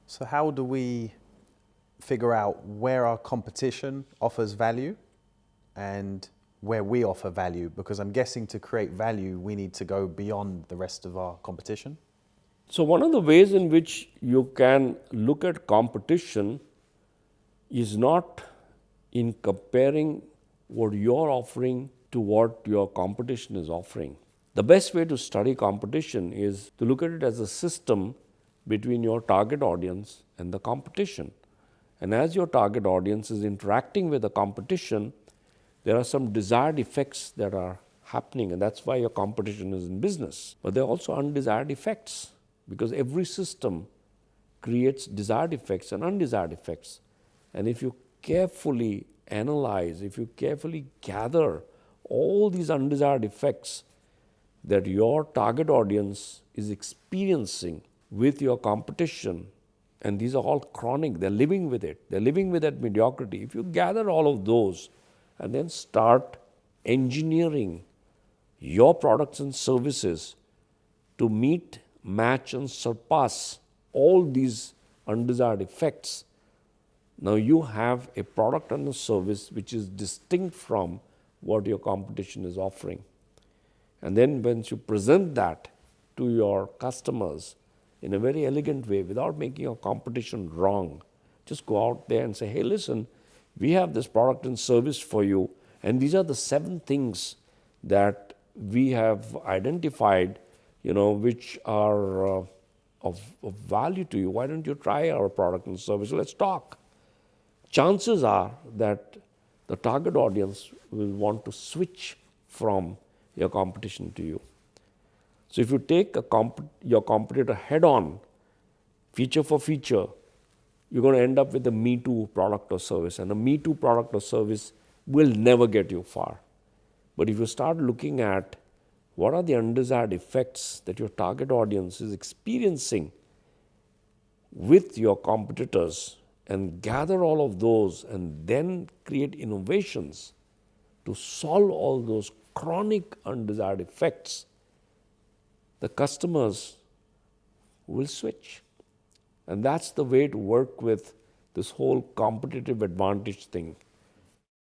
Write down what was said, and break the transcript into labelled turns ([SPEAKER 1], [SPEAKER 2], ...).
[SPEAKER 1] So how do we figure out where our competition offers value and where we offer value? Because I'm guessing to create value, we need to go beyond the rest of our competition.
[SPEAKER 2] So one of the ways in which you can look at competition is not in comparing what you're offering to what your competition is offering. The best way to study competition is to look at it as a system between your target audience and the competition. And as your target audience is interacting with the competition, there are some desired effects that are happening, and that's why your competition is in business. But there are also undesired effects, because every system creates desired effects and undesired effects. And if you carefully analyze, if you carefully gather all these undesired effects that your target audience is experiencing with your competition, and these are all chronic, they're living with it, they're living with that mediocrity. If you gather all of those and then start engineering your products and services to meet, match, and surpass all these undesired effects, now you have a product and a service which is distinct from what your competition is offering. And then once you present that to your customers in a very elegant way, without making your competition wrong, just go out there and say, hey, listen, we have this product and service for you, and these are the 7 things that we have identified, which are of value to you. Why don't you try our product and service? Let's talk. Chances are that the target audience will want to switch from your competition to you. So if you take your competitor head on, feature for feature, you're going to end up with a Me Too product or service. And a Me Too product or service will never get you far. But if you start looking at what are the undesired effects that your target audience is experiencing with your competitors, and gather all of those and then create innovations to solve all those chronic undesired effects, the customers will switch. And that's the way to work with this whole competitive advantage thing.